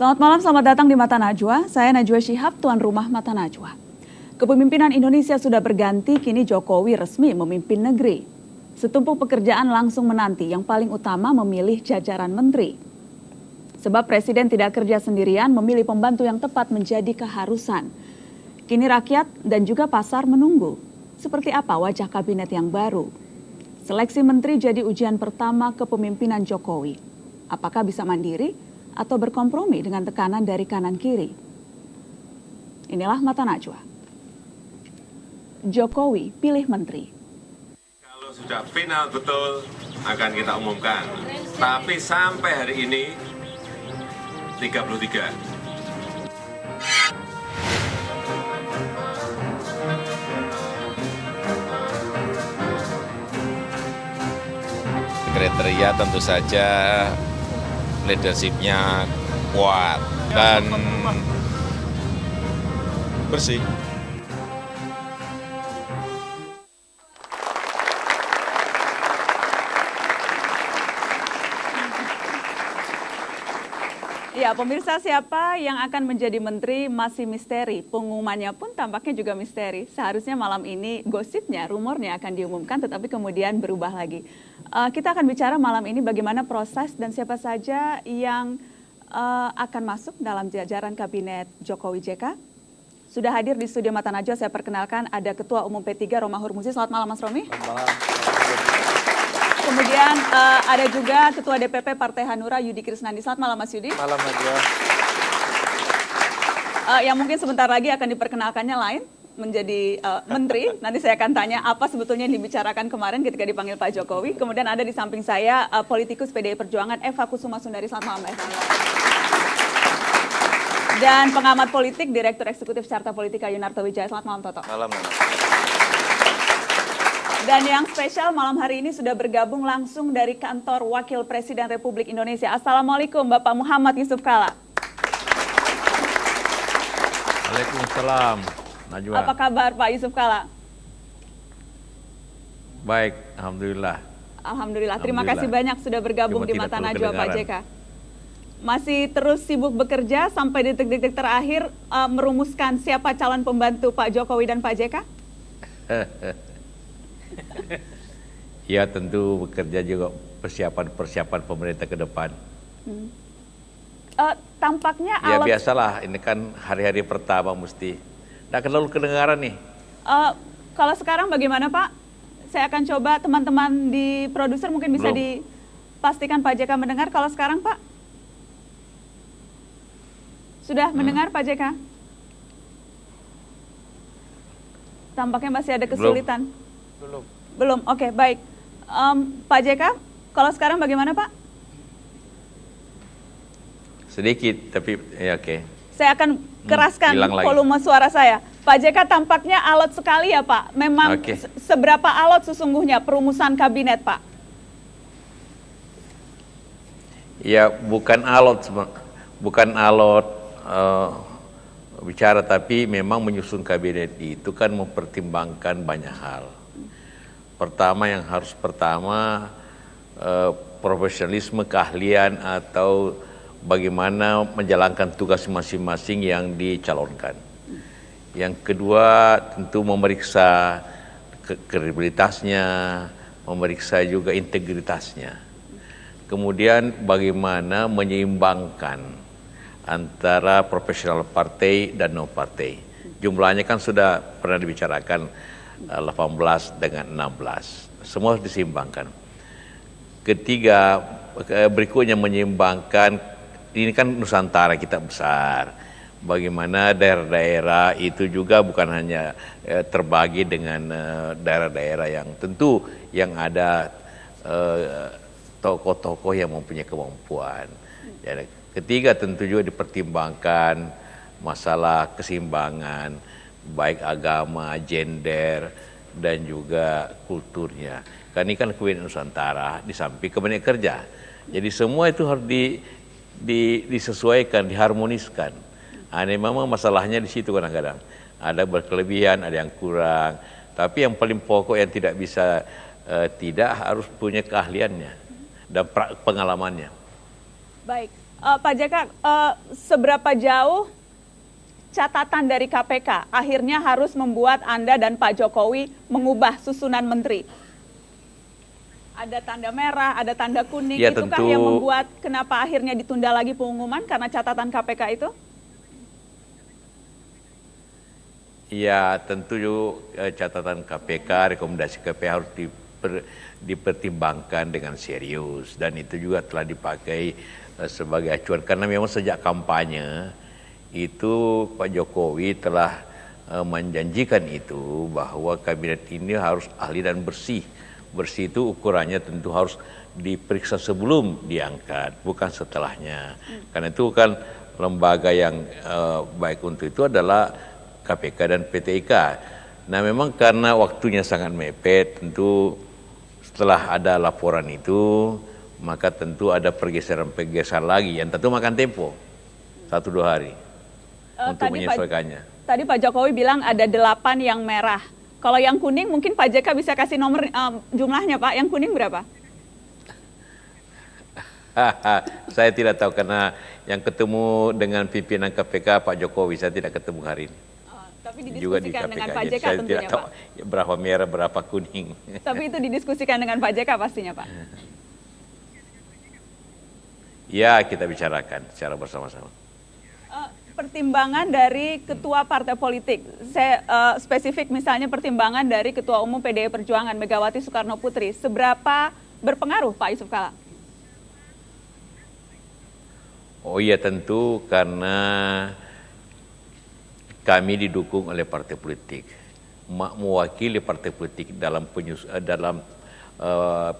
Selamat malam, selamat datang di Mata Najwa. Saya Najwa Shihab, tuan rumah Mata Najwa. Kepemimpinan Indonesia sudah berganti, kini Jokowi resmi memimpin negeri. Setumpuk pekerjaan langsung menanti, yang paling utama memilih jajaran menteri. Sebab Presiden tidak kerja sendirian, memilih pembantu yang tepat menjadi keharusan. Kini rakyat dan juga pasar menunggu. Seperti apa wajah kabinet yang baru? Seleksi menteri jadi ujian pertama kepemimpinan Jokowi. Apakah bisa mandiri atau berkompromi dengan tekanan dari kanan kiri? Inilah Mata Najwa. Jokowi pilih menteri. Kalau sudah final betul akan kita umumkan. Tapi sampai hari ini 33. Kriteria tentu saja leadership-nya kuat dan bersih. Ya, pemirsa, siapa yang akan menjadi menteri masih misteri. Pengumumannya pun tampaknya juga misteri. Seharusnya malam ini gosipnya, rumornya akan diumumkan, tetapi kemudian berubah lagi. Kita akan bicara malam ini bagaimana proses dan siapa saja yang akan masuk dalam jajaran kabinet Jokowi JK. Sudah hadir di studio Mata Najwa, saya perkenalkan ada Ketua Umum P3 Romah Hurmuzi. Selamat malam, Mas Romi. Selamat malam. Kemudian ada juga Ketua DPP Partai Hanura Yudi Krisnandi. Selamat malam, Mas Yudi. Malam, Najwa. Yang mungkin sebentar lagi akan diperkenalkannya lain menjadi menteri. Nanti saya akan tanya apa sebetulnya yang dibicarakan kemarin ketika dipanggil Pak Jokowi. Kemudian ada di samping saya politikus PDI Perjuangan Eva Kusuma Sundari. Selamat malam, Eva. Dan pengamat politik Direktur Eksekutif Carta Politika Yunarto Wijaya. Selamat malam, Toto. Malam, Dan yang spesial malam hari ini sudah bergabung langsung dari kantor Wakil Presiden Republik Indonesia. Assalamualaikum Bapak Muhammad Yusuf Kala. Waalaikumsalam, Najwa. Apa kabar Pak Yusuf Kala? Baik, Alhamdulillah. Alhamdulillah. Terima kasih banyak sudah bergabung di Mata Najwa Pak JK. Masih terus sibuk bekerja sampai detik-detik terakhir merumuskan siapa calon pembantu Pak Jokowi dan Pak JK? Ya tentu bekerja juga persiapan pemerintah ke depan. Tampaknya Ya biasalah, ini kan hari-hari pertama mesti. Nggak terlalu kedengaran nih. Kalau sekarang bagaimana Pak? Saya akan coba teman-teman di produser mungkin bisa dipastikan Pak JK mendengar. Kalau sekarang Pak? Sudah mendengar Pak JK? Tampaknya masih ada kesulitan. Belum. Oke, baik. Pak JK, kalau sekarang bagaimana Pak? Sedikit, tapi ya oke. Saya akan keraskan volume suara saya. Pak JK tampaknya alot sekali ya Pak. Memang seberapa alot sesungguhnya perumusan kabinet Pak? Ya bukan alot bicara, tapi memang menyusun kabinet itu kan mempertimbangkan banyak hal. Pertama profesionalisme, keahlian atau bagaimana menjalankan tugas masing-masing yang dicalonkan. Yang kedua tentu memeriksa kredibilitasnya, memeriksa juga integritasnya. Kemudian bagaimana menyeimbangkan antara profesional partai dan non partai. Jumlahnya kan sudah pernah dibicarakan 18 dengan 16. Semua diseimbangkan. Ketiga, berikutnya menyeimbangkan, ini kan Nusantara kita besar. Bagaimana daerah-daerah itu juga bukan hanya terbagi dengan daerah-daerah yang tentu yang ada tokoh-tokoh yang mempunyai kemampuan. Ya, ketiga tentu juga dipertimbangkan masalah keseimbangan baik agama, gender dan juga kulturnya. Karena ini kan kabinet Nusantara di samping kabinet kerja. Jadi semua itu harus disesuaikan, diharmoniskan. Memang masalahnya di situ kadang-kadang. Ada berkelebihan, ada yang kurang. Tapi yang paling pokok yang tidak bisa tidak harus punya keahliannya dan pengalamannya. Baik, Pak JK, seberapa jauh catatan dari KPK akhirnya harus membuat Anda dan Pak Jokowi mengubah susunan menteri? Ada tanda merah, ada tanda kuning, Ya, itukah tentu. yang membuat kenapa akhirnya ditunda lagi pengumuman karena catatan KPK itu? Ya, tentu catatan KPK, rekomendasi KPK harus dipertimbangkan dengan serius, dan itu juga telah dipakai sebagai acuan karena memang sejak kampanye itu Pak Jokowi telah menjanjikan itu bahwa kabinet ini harus ahli dan bersih. Bersih itu ukurannya tentu harus diperiksa sebelum diangkat, bukan setelahnya. Karena itu kan lembaga yang baik untuk itu adalah KPK dan PT IKA. Nah, memang karena waktunya sangat mepet, tentu setelah ada laporan itu, maka tentu ada pergeseran-pergeseran lagi yang tentu makan tempo 1-2 hari untuk menyesuaikannya. Tadi Pak Jokowi bilang ada 8 yang merah. Kalau yang kuning mungkin Pak JK bisa kasih nomor jumlahnya, Pak. Yang kuning berapa? Saya tidak tahu karena yang ketemu dengan pimpinan KPK Pak Jokowi, saya tidak ketemu hari ini. Tapi Juga di didiskusikan KPK. dengan Pak JK Saya tentunya, tidak tahu Pak. berapa merah, berapa kuning. Tapi itu didiskusikan dengan Pak JK pastinya, Pak. Ya, kita bicarakan secara bersama-sama. Pertimbangan dari ketua partai politik, saya spesifik misalnya pertimbangan dari Ketua Umum PDI Perjuangan Megawati Soekarno Putri, seberapa berpengaruh Pak Yusuf Kala? Oh iya, tentu karena kami didukung oleh partai politik, mewakili partai politik dalam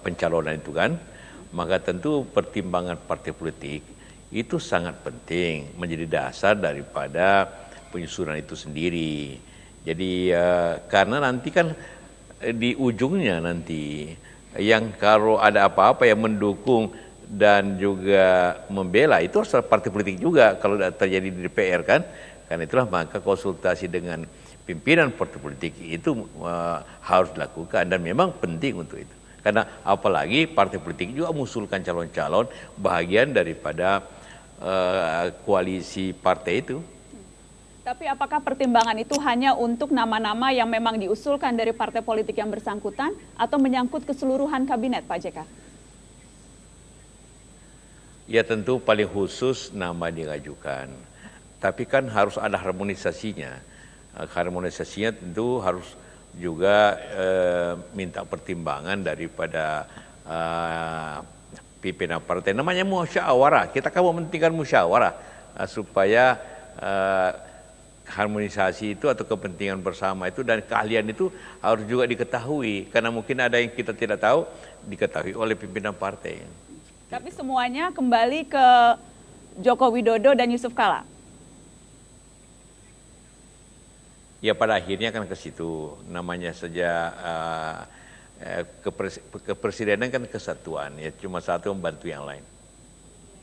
pencalonan itu kan, maka tentu pertimbangan partai politik itu sangat penting, menjadi dasar daripada penyusunan itu sendiri. Jadi karena nanti kan di ujungnya nanti yang kalau ada apa-apa yang mendukung dan juga membela itu harus partai politik juga kalau terjadi di DPR kan. Karena itulah maka konsultasi dengan pimpinan partai politik itu harus dilakukan dan memang penting untuk itu. Karena apalagi partai politik juga mengusulkan calon-calon bagian daripada koalisi partai itu. Tapi apakah pertimbangan itu hanya untuk nama-nama yang memang diusulkan dari partai politik yang bersangkutan atau menyangkut keseluruhan kabinet, Pak JK? Ya, tentu paling khusus nama diajukan. Tapi kan harus ada harmonisasinya. Harmonisasinya tentu harus juga minta pertimbangan daripada pimpinan partai. Namanya musyawarah. Kita kan mementingkan musyawarah supaya harmonisasi itu atau kepentingan bersama itu dan keahlian itu harus juga diketahui. Karena mungkin ada yang kita tidak tahu, diketahui oleh pimpinan partai. Tapi semuanya kembali ke Joko Widodo dan Yusuf Kala. Ya, pada akhirnya kan ke situ. Namanya saja kepresidenan kan kesatuan, ya cuma satu membantu yang lain.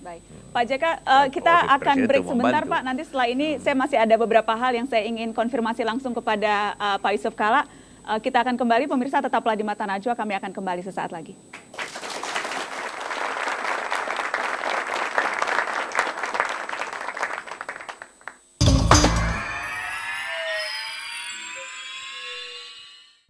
Baik, Pak JK, kita akan break sebentar, Pak. Nanti setelah ini saya masih ada beberapa hal yang saya ingin konfirmasi langsung kepada Pak Yusuf Kala. Kita akan kembali, pemirsa tetaplah di Mata Najwa, kami akan kembali sesaat lagi.